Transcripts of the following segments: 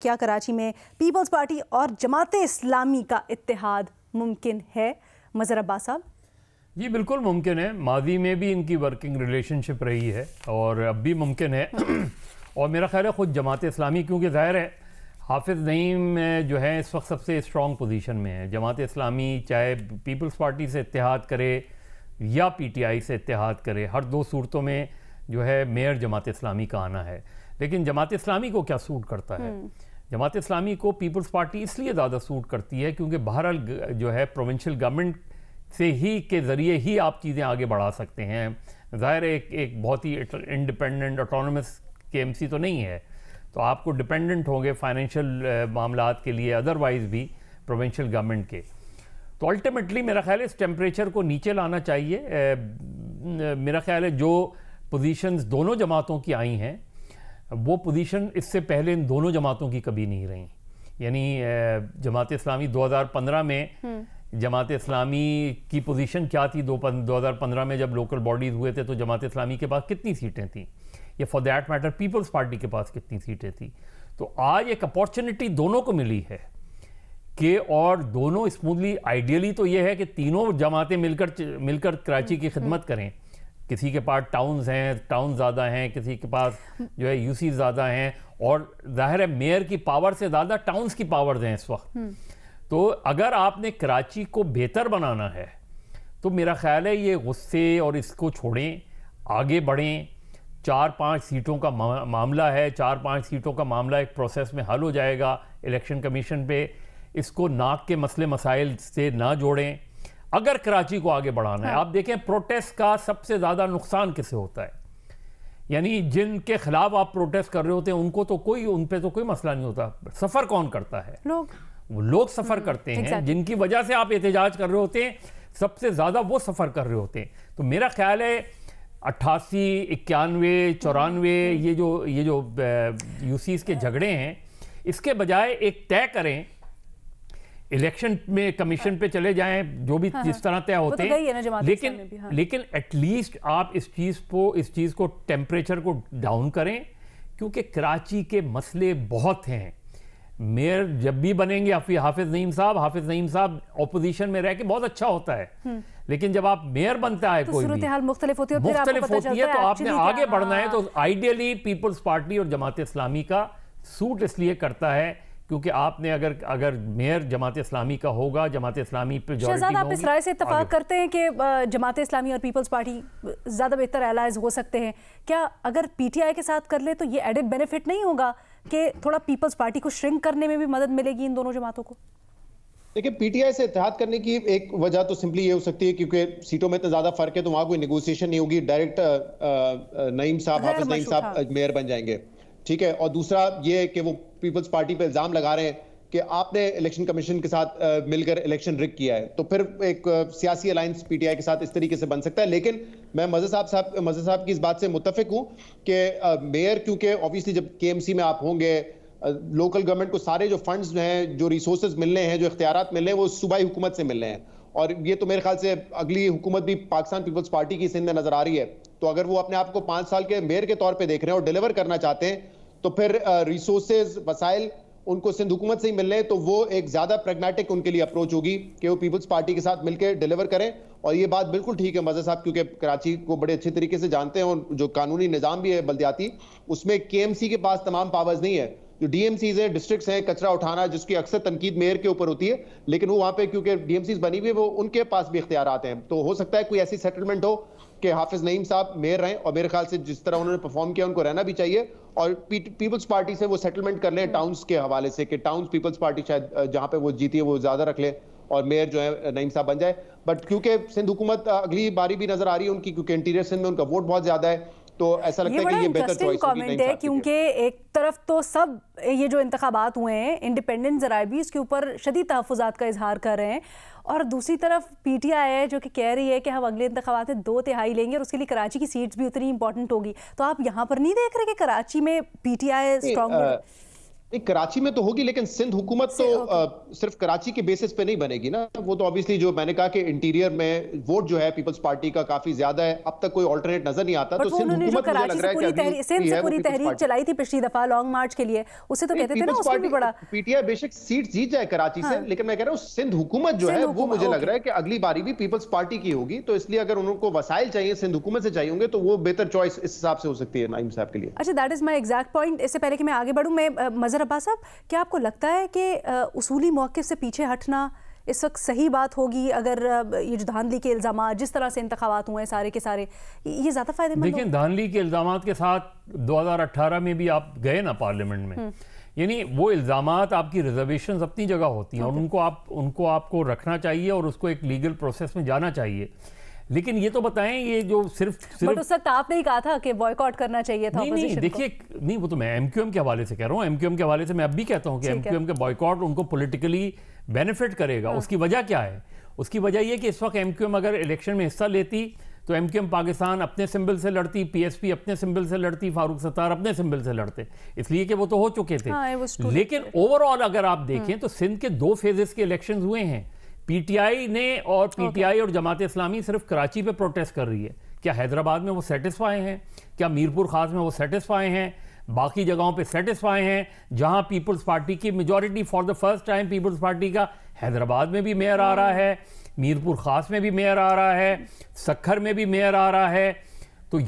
क्या कराची में peoples party और जमात इस्लामी का इत्तेहाद मुमकिन है? मज़हर अब्बास साहब। जी बिल्कुल मुमकिन है, माजी में भी इनकी वर्किंग रिलेशनशिप रही है और अब भी मुमकिन है। और मेरा ख्याल है ख़ुद जमात इस्लामी, क्योंकि ज़ाहिर है हाफिज़ नईम जो है इस वक्त सबसे स्ट्रॉन्ग पोजीशन में है। जमात इस्लामी चाहे पीपल्स पार्टी से इत्तेहाद करे या पीटीआई से इत्तेहाद करे, हर दो सूरतों में जो है मेयर जमात इस्लामी का आना है। लेकिन जमात इस्लामी को क्या सूट करता है? जमात इस्लामी को पीपल्स पार्टी इसलिए ज़्यादा सूट करती है क्योंकि बहरहाल जो है प्रोविंशियल गवर्नमेंट से ही के ज़रिए ही आप चीज़ें आगे बढ़ा सकते हैं। ज़ाहिर एक बहुत ही इंडिपेंडेंट ऑटोनमस केएमसी तो नहीं है, तो आपको डिपेंडेंट होंगे फाइनेंशियल मामलात के लिए, अदरवाइज़ भी प्रोविंशियल गवर्नमेंट के। तो अल्टीमेटली मेरा ख्याल है इस टेम्परेचर को नीचे लाना चाहिए। मेरा ख्याल है जो पोजीशंस दोनों जमातों की आई हैं वो पोजीशन इससे पहले इन दोनों जमातों की कभी नहीं रही। यानी जमात इस्लामी 2015 में जमात इस्लामी की पोजीशन क्या थी? 2015 में जब लोकल बॉडीज़ हुए थे तो जमात इस्लामी के पास कितनी सीटें थी, या for that matter people's party के पास कितनी सीटें थी? तो आज एक अपॉर्चुनिटी दोनों को मिली है कि और दोनों स्मूथली, आइडियली तो ये है कि तीनों जमातें मिलकर कराची की खिदमत करें। किसी के पास टाउन्स हैं, टाउन ज़्यादा हैं, किसी के पास जो है यूसी ज़्यादा हैं, और जाहिर है मेयर की पावर से ज़्यादा टाउन्स की पावर्स हैं इस वक्त। तो अगर आपने कराची को बेहतर बनाना है तो मेरा ख्याल है ये गुस्से और इसको छोड़ें, आगे बढ़ें। 4-5 सीटों का मामला है, 4-5 सीटों का मामला एक प्रोसेस में हल हो जाएगा इलेक्शन कमीशन पे। इसको नाक के मसले मसाइल से ना जोड़ें अगर कराची को आगे बढ़ाना है। आप देखें प्रोटेस्ट का सबसे ज़्यादा नुकसान किसे होता है? यानी जिनके खिलाफ आप प्रोटेस्ट कर रहे होते हैं उनको तो उन पे तो कोई मसला नहीं होता। सफ़र कौन करता है? लोग सफ़र करते हैं। जिनकी वजह से आप एहतजाज कर रहे होते हैं सबसे ज़्यादा वो सफ़र कर रहे होते हैं। तो मेरा ख्याल है 88, 91, 94 ये जो यूसीज के झगड़े हैं, इसके बजाय एक तय करें, इलेक्शन में कमीशन पे चले जाएं, जो भी जिस तरह तय होते हैं, लेकिन एटलीस्ट आप इस चीज़ को टेम्परेचर को डाउन करें, क्योंकि कराची के मसले बहुत हैं। मेयर जब भी बनेंगे हाफिज नईम साहब ऑपोजिशन में रह के बहुत अच्छा होता है, लेकिन जब आप मेयर बनता है तो कोई भी मुख्तलिफ होती है, तो आपने आगे बढ़ना है। तो आइडियली पीपल्स पार्टी और जमात इस्लामी का सूट इसलिए करता है क्योंकि आपने अगर मेयर जमात इस्लामी का होगा, जमात इस्लामी पे शहजाद, आप इस राय से इत्तेफाक करते हैं कि जमात इस्लामी और पीपल्स पार्टी ज़्यादा बेहतर एलाइज हो सकते हैं? क्या अगर पीटीआई के साथ कर ले तो ये एडेड बेनिफिट नहीं होगा कि थोड़ा पीपल्स पार्टी को श्रिंक करने में भी मदद मिलेगी इन दोनों जमातों को? देखिए, पीटीआई से इत्तेहाद करने की एक वजह तो सिंपली ये हो सकती है क्योंकि सीटों में इतना ज्यादा फर्क है, तो वहां कोई नेगोशिएशन नहीं होगी, डायरेक्ट हाफिज नईम साहब मेयर बन जाएंगे। ठीक है। और दूसरा ये कि वो पीपल्स पार्टी पे इल्जाम लगा रहे हैं कि आपने इलेक्शन कमीशन के साथ मिलकर इलेक्शन रिग किया है, तो फिर एक सियासी अलायंस पीटीआई के साथ इस तरीके से बन सकता है। लेकिन मैं मज़हर साहब की इस बात से मुत्तफिक हूं कि मेयर, क्योंकि ऑब्वियसली जब केएमसी में आप होंगे, लोकल गवर्नमेंट को सारे जो फंड्स हैं, जो रिसोर्सेज मिलने हैं, जो इख्तियारात मिलने हैं, वो सूबाई हुकूमत से मिलने हैं। और ये तो मेरे ख्याल से अगली हुकूमत भी पाकिस्तान पीपल्स पार्टी की सिंध में नजर आ रही है। तो अगर वो अपने आप को 5 साल के मेयर के तौर पर देख रहे हैं और डिलीवर करना चाहते हैं, तो फिर रिसोर्सेज, वसाइल उनको सिंध हुकूमत से ही मिल रहे हैं, तो वो एक ज्यादा प्रैग्मेटिक उनके लिए अप्रोच होगी कि वो पीपल्स पार्टी के साथ मिलकर डिलीवर करें। और ये बात बिल्कुल ठीक है मज़हर साहब, क्योंकि कराची को बड़े अच्छे तरीके से जानते हैं, और जो कानूनी निज़ाम भी है बल्दियाती, उसमें केएमसी के पास तमाम पावर्स नहीं है। जो डीएमसीज है, डिस्ट्रिक्ट्स हैं, कचरा उठाना, जिसकी अक्सर तनकीद मेयर के ऊपर होती है, लेकिन वो वहां पे क्योंकि डीएमसीज बनी हुई है, वो उनके पास भी इख्तियारात हैं। तो हो सकता है कोई ऐसी सेटलमेंट हो कि हाफिज नईम साहब मेयर रहें, और मेरे ख्याल से जिस तरह उन्होंने परफॉर्म किया उनको रहना भी चाहिए, और पीपल्स पार्टी से वो सेटलमेंट कर लें टाउन्स के हवाले से कि टाउन्स पीपल्स पार्टी शायद जहां पे वो जीती है वो ज्यादा रख ले और मेयर जो है नईम साहब बन जाए। बट क्योंकि सिंध हुकूमत अगली बारी भी नजर आ रही है उनकी, क्योंकि इंटीरियर सिंध में उनका वोट बहुत ज्यादा है, तो ऐसा लगता है कि ये बेहतर चॉइस कमेंट है। क्योंकि एक तरफ तो सब ये जो इंतखाबात हुए हैं, इंडिपेंडेंट ज़राए भी इसके ऊपर शदीद तहफ़्फ़ुज़ात का इजहार कर रहे हैं, और दूसरी तरफ पीटीआई है जो कि कह रही है कि हम अगले इंतखाबात में 2/3 लेंगे और उसके लिए कराची की सीट्स भी उतनी इंपॉर्टेंट होगी। तो आप यहाँ पर नहीं देख रहे कि कराची में पीटीआई स्ट्रॉन्ग? कराची में तो होगी, लेकिन सिंध हुकूमत तो सिर्फ कराची के बेसिस पे नहीं बनेगी ना। वो तो ऑब्वियसली जो मैंने कहा कि इंटीरियर में वोट जो है पीपल्स पार्टी का काफी ज्यादा है, अब तक कोई ऑल्टरनेट नजर नहीं आता। तो सिंध हुकूमत मुझे लग रहा है कि सिंध से पूरी तहरीक चलाई थी पिछली दफा लॉन्ग मार्च के लिए, उससे तो कहते थे ना उसमें भी बड़ा पीटीआई बेशक सीट जीत जाए कराची से, लेकिन मैं कह रहा हूँ सिंध हुकूमत जो है वो मुझे लग रहा है कि अगली बारी भी पीपल्स पार्टी की होगी। तो इसलिए अगर उनको वसाइल चाहिए सिंध हुकूमत से चाहिए होंगे तो वो बेहतर चॉइस इस हिसाब से हो सकती है नाइम साहब के लिए। अच्छा, that is my exact point. इससे पहले कि मैं आगे बढ़ूं, मैं मजहर अब्बास साहब, क्या आपको लगता है कि उसूली मौक़िफ़ से पीछे हटना इस वक्त सही बात होगी? अगर ये जो धांधली के इल्ज़ाम जिस तरह से इंतखाबात हुए हैं सारे के सारे, ये ज़्यादा फायदेमंद? देखिए, धांधली के इल्ज़ाम के साथ 2018 में भी आप गए ना पार्लियामेंट में, यानी वो इल्ज़ामात आपकी रिजर्वेशन अपनी जगह होती हैं और उनको आपको रखना चाहिए और उसको एक लीगल प्रोसेस में जाना चाहिए। लेकिन ये तो बताएं, ये जो सिर्फ बट उस वक्त आपने ही कहा था कि बॉयकॉट करना चाहिए था। नहीं, देखिए, नहीं, वो तो मैं एमक्यूएम के हवाले से कह रहा हूँ। एमक्यूएम के हवाले से मैं अब भी कहता हूँ कि एमक्यूएम के बॉयकॉट उनको पॉलिटिकली बेनिफिट करेगा। उसकी वजह क्या है? उसकी वजह ये कि इस वक्त एमक्यूएम अगर इलेक्शन में हिस्सा लेती तो एमक्यूएम पाकिस्तान अपने सिंबल से लड़ती, पीएसपी अपने सिंबल से लड़ती, फारूक सत्तार अपने सिंबल से लड़ते, इसलिए कि वो तो हो चुके थे। लेकिन ओवरऑल अगर आप देखें तो सिंध के 2 फेजेस के इलेक्शन हुए हैं। पीटीआई ने और पीटीआई और जमात इस्लामी सिर्फ कराची पे प्रोटेस्ट कर रही है। क्या हैदराबाद में वो सेटिस्फाई हैं? क्या मीरपुर खास में वो सेटिस्फाई हैं? बाकी जगहों पे सेटिस्फाई हैं? जहां पीपल्स पार्टी की majority, for the first time peoples party का हैदराबाद में भी मेयर आ रहा है, मीरपुर खास में भी मेयर आ रहा है, सखर में भी मेयर आ रहा है। तो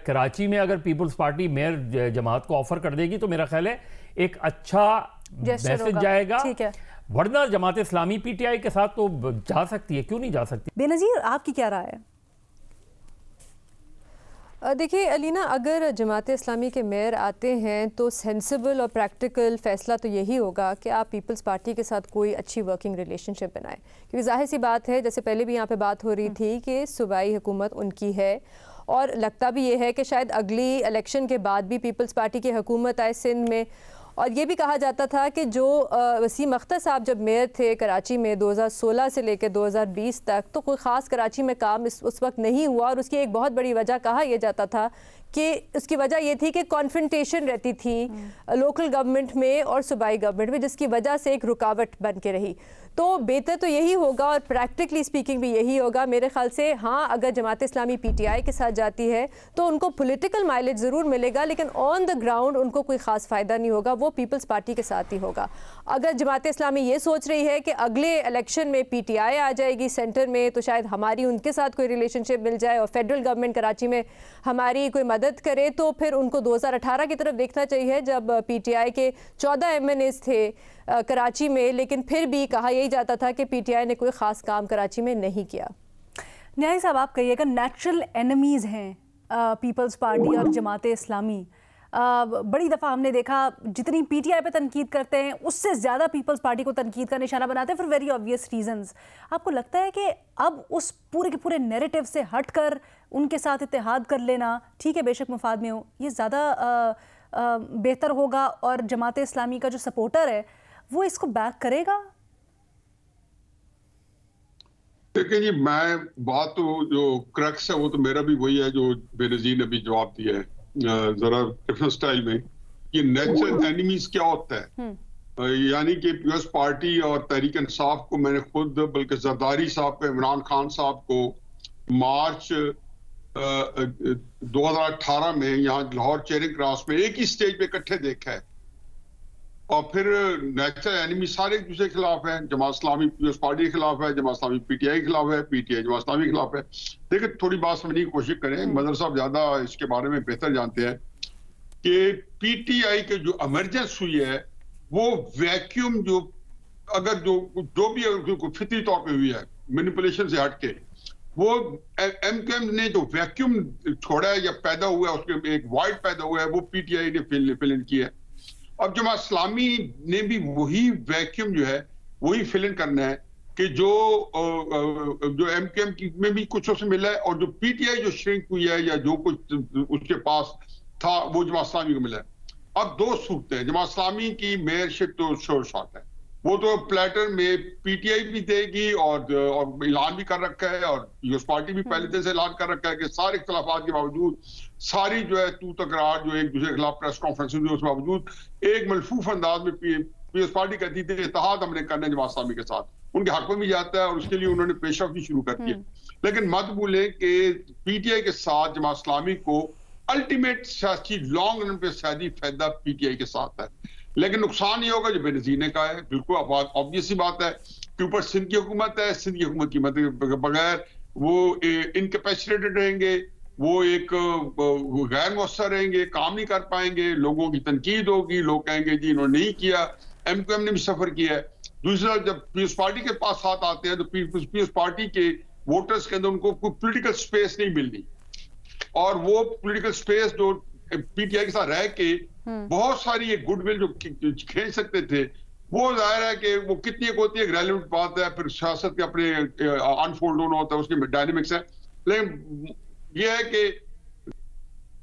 कराची में अगर पीपल्स पार्टी मेयर जमात को ऑफर कर देगी तो मेरा ख्याल है एक अच्छा मैसेज जाएगा। ठीक है, वरना जमात इस्लामी पीटीआई के साथ तो जा सकती है, क्यों नहीं जा सकती? बेनज़ीर, आपकी क्या राय है? देखिए अलीना, अगर जमात इस्लामी के मेयर आते हैं तो सेंसिबल और प्रैक्टिकल फ़ैसला तो यही होगा कि आप पीपल्स पार्टी के साथ कोई अच्छी वर्किंग रिलेशनशिप बनाएं, क्योंकि जाहिर सी बात है, जैसे पहले भी यहाँ पे बात हो रही थी कि सूबाई हुकूमत उनकी है और लगता भी ये है कि शायद अगली इलेक्शन के बाद भी पीपल्स पार्टी की हुकूमत आए सिंध में। और ये भी कहा जाता था कि जो वसीम अख्तर साहब जब मेयर थे कराची में 2016 से लेकर 2020 तक, तो कोई ख़ास कराची में काम उस वक्त नहीं हुआ। और उसकी एक बहुत बड़ी वजह कहा यह जाता था कि उसकी वजह ये थी कि कॉन्फ्रंटेशन रहती थी लोकल गवर्नमेंट में और सूबाई गवर्नमेंट में, जिसकी वजह से एक रुकावट बन के रही। तो बेहतर तो यही होगा और प्रैक्टिकली स्पीकिंग भी यही होगा मेरे ख्याल से। हाँ, अगर जमात इस्लामी पीटीआई के साथ जाती है तो उनको पॉलिटिकल माइलेज ज़रूर मिलेगा, लेकिन ऑन द ग्राउंड उनको कोई ख़ास फ़ायदा नहीं होगा, वो पीपल्स पार्टी के साथ ही होगा। अगर जमात इस्लामी ये सोच रही है कि अगले इलेक्शन में पीटीआई आ जाएगी सेंटर में तो शायद हमारी उनके साथ कोई रिलेशनशिप मिल जाए और फेडरल गवर्नमेंट कराची में हमारी कोई मदद करे, तो फिर उनको 2018 की तरफ देखना चाहिए जब पीटीआई के 14 MNAs थे कराची में, लेकिन फिर भी कहा यही जाता था कि पीटीआई ने कोई ख़ास काम कराची में नहीं किया। न्याय साहब, आप कहिएगा, नेचुरल एनिमीज़ हैं पीपल्स पार्टी और जमात इस्लामी। बड़ी दफ़ा हमने देखा जितनी पीटीआई पे तनकीद करते हैं उससे ज़्यादा पीपल्स पार्टी को तनकीद का निशाना बनाते हैं फॉर वेरी ऑब्वियस रीजंस। आपको लगता है कि अब उस पूरे के पूरे नैरेटिव से हटकर उनके साथ इत्तेहाद कर लेना, ठीक है बेशक मफाद में हो, ये ज़्यादा बेहतर होगा और जमात इस्लामी का जो सपोर्टर है वो इसको बैक करेगा? देखिए जी, मैं बात तो जो क्रक्स है वो तो मेरा भी वही है जो बेनज़ीर ने भी जवाब दिया है जरा डिफरेंट स्टाइल में। ये नेचुरल एनिमीज क्या होता है, यानी कि पीपल्स पार्टी और तहरीक इंसाफ को मैंने खुद, बल्कि जरदारी साहब को, इमरान खान साहब को मार्च 2018 में यहाँ लाहौर चेयरिंग क्रॉस में एक ही स्टेज पे इकट्ठे देखा है। और फिर नेचुरल एनिमी सारे एक दूसरे के खिलाफ है। जमात इस्लामी पीपल्स पार्टी के खिलाफ है, जमात इस्लामी पीटीआई के खिलाफ है, पीटीआई जमात इस्लामी के खिलाफ है। देखिए, थोड़ी बात समझने की कोशिश करें, मदर साहब ज्यादा इसके बारे में बेहतर जानते हैं कि पीटीआई के जो इमरजेंस हुई है वो वैक्यूम, जो अगर जो भी फितरी तौर पर हुई है मैनिपुलेशन से हटके, वो एमक्यूएम ने जो वैक्यूम छोड़ा है या पैदा हुआ है, उसके एक वाइड पैदा हुआ है, वो पीटीआई ने फिल इन किया है। अब जमात इस्लामी ने भी वही वैक्यूम जो है वही फिल इन करना है कि जो एमक्यूएम में भी कुछ उससे मिला है और जो पीटीआई जो श्रिंक हुई है या जो कुछ उसके पास था वो जमात इस्लामी को मिला है। अब दो सूरतें हैं। जमात इस्लामी की मेयरशिप तो शोर शॉट है, वो तो प्लेटर में पीटीआई भी देगी और ऐलान भी कर रखा है, और पीपल्स पार्टी भी पहले दिन से ऐलान कर रखा है कि सारे इख्तलाफात के बावजूद, सारी जो है तू तकरार जो एक दूसरे के खिलाफ प्रेस कॉन्फ्रेंस हुई, उसके बावजूद एक मलफूफ अंदाज में पीपल्स पार्टी कहती थी इत्तेहाद हमने करना है जमात इस्लामी के साथ, उनके हक में भी जाता है और उसके लिए उन्होंने पेशरफ भी शुरू कर दिया। लेकिन मत भूलें कि पीटीआई के साथ जमात इस्लामी को अल्टीमेट सियासी लॉन्ग रन पे सियासी फायदा पीटीआई के साथ है, लेकिन नुकसान ये होगा जो बेनजीर ने कहा है, बिल्कुल ऑब्वियस सी बात है कि ऊपर सिंध की हुकूमत है, सिंध की हुकूमत की मदद के बगैर वो इनकैपेसिटेटेड रहेंगे, वो एक गैर मौसर रहेंगे, काम नहीं कर पाएंगे, लोगों की तनकीद होगी, लोग कहेंगे जी इन्होंने नहीं किया, एमक्यूएम ने भी सफर किया है। दूसरा, जब पीपल्स पार्टी के पास साथ आते हैं तो पीपल्स पार्टी के वोटर्स के अंदर उनको कोई पोलिटिकल स्पेस नहीं मिलती, और वो पोलिटिकल स्पेस जो पीटीआई के साथ रह के बहुत सारी ये गुडविल जो खींच सकते थे, वो जाहिर है कि वो कितनी एक होती है, रेलेवेंट बात है, फिर सियासत के अपने अनफोल्ड होना होता है, उसके डायनेमिक्स है। लेकिन ये है कि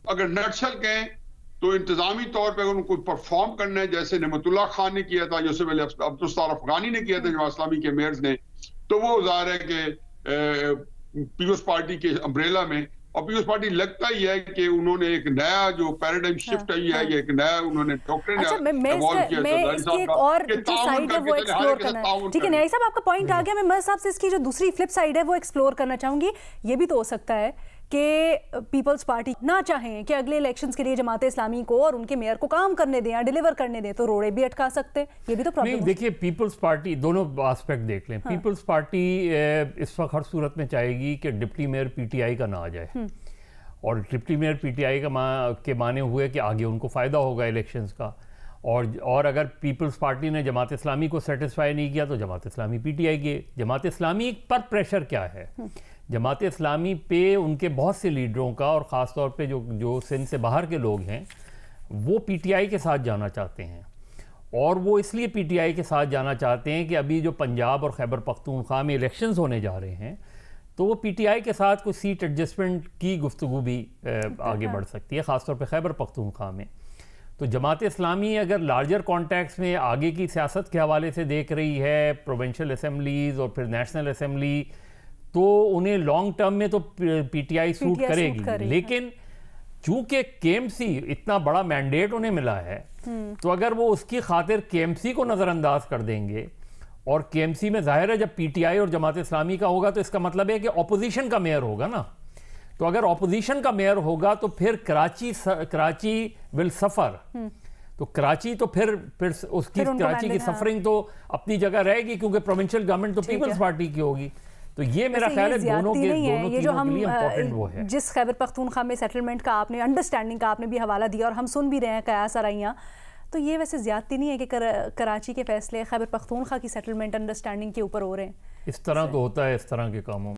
अगर नटशल कहें तो इंतजामी तौर पर अगर उनको परफॉर्म करना है, जैसे नेमतुल्लाह खान ने किया था, जैसे पहले अब्दुल अफगानी ने किया था जमात इस्लामी के मेयर्स ने, तो वो जाहिर है कि पीपल्स पार्टी के अम्ब्रेला में, और पीपल्स पार्टी लगता ही है कि उन्होंने एक नया जो पैराडाइम शिफ्ट आई है, एक नया उन्होंने डॉक्ट्रिन एवॉल्व किया है, इसकी एक और जो साइड है वो एक्सप्लोर करना है। ठीक है न्याई साहब, आपका पॉइंट आ गया। मैं मर्ज साहब से इसकी जो दूसरी फ्लिप साइड है वो एक्सप्लोर करना चाहूंगी। ये भी तो हो सकता है कि पीपल्स पार्टी ना चाहें कि अगले इलेक्शंस के लिए जमात इस्लामी को और उनके मेयर को काम करने दें या डिलीवर करने दें, तो रोड़े भी अटका सकते हैं, ये भी तो प्रॉब्लम है। देखिए, पीपल्स पार्टी दोनों एस्पेक्ट देख लें। पीपल्स पार्टी इस वक्त हर सूरत में चाहेगी कि डिप्टी मेयर पीटीआई का ना आ जाए, और डिप्टी मेयर पीटीआई के माने हुए कि आगे उनको फ़ायदा होगा इलेक्शंस का, और अगर पीपल्स पार्टी ने जमात इस्लामी को सेटिस्फाई नहीं किया तो जमात इस्लामी पीटीआई के। जमात इस्लामी पर प्रेशर क्या है? जमात इस्लामी पे उनके बहुत से लीडरों का, और ख़ास तौर पे जो सिंध से बाहर के लोग हैं, वो पीटीआई के साथ जाना चाहते हैं, और वो इसलिए पीटीआई के साथ जाना चाहते हैं कि अभी जो पंजाब और खैबर पख्तूनख्वा में इलेक्शंस होने जा रहे हैं, तो वो पीटीआई के साथ कुछ सीट एडजस्टमेंट की गुफ्तगू भी आगे बढ़ सकती है, ख़ासतौर पे खैबर पख्तूनख्वा में। तो जमात इस्लामी अगर लार्जर कॉन्टेक्स्ट में आगे की सियासत के हवाले से देख रही है, प्रोविंशियल असेंबलीज़ और फिर नेशनल असेंबली, तो उन्हें लॉन्ग टर्म में तो पीटीआई सूट करेगी। लेकिन चूंकि केएमसी इतना बड़ा मैंडेट उन्हें मिला है, तो अगर वो उसकी खातिर केएमसी को नज़रअंदाज कर देंगे, और केएमसी में जाहिर है जब पीटीआई और जमात इस्लामी का होगा तो इसका मतलब है कि ऑपोजिशन का मेयर होगा ना, तो अगर ऑपोजिशन का मेयर होगा तो फिर कराची विल सफ़र, तो कराची तो फिर उसकी कराची की सफरिंग तो अपनी जगह रहेगी, क्योंकि प्रोविंशियल गवर्नमेंट तो पीपल्स पार्टी की होगी। तो ये मेरा ख्याल है दोनों के लिए इंपॉर्टेंट वो है। जिस खैबर पख्तूनख्वा में सेटलमेंट का आपने, अंडरस्टैंडिंग का आपने भी हवाला दिया, और हम सुन भी रहे हैं कयास आराइयाँ, तो ये वैसे ज्यादती नहीं है कि कराची के फैसले खैबर पख्तूनख्वा की सेटलमेंट अंडरस्टैंडिंग के ऊपर हो रहे हैं? इस तरह तो होता है इस तरह के कामों में।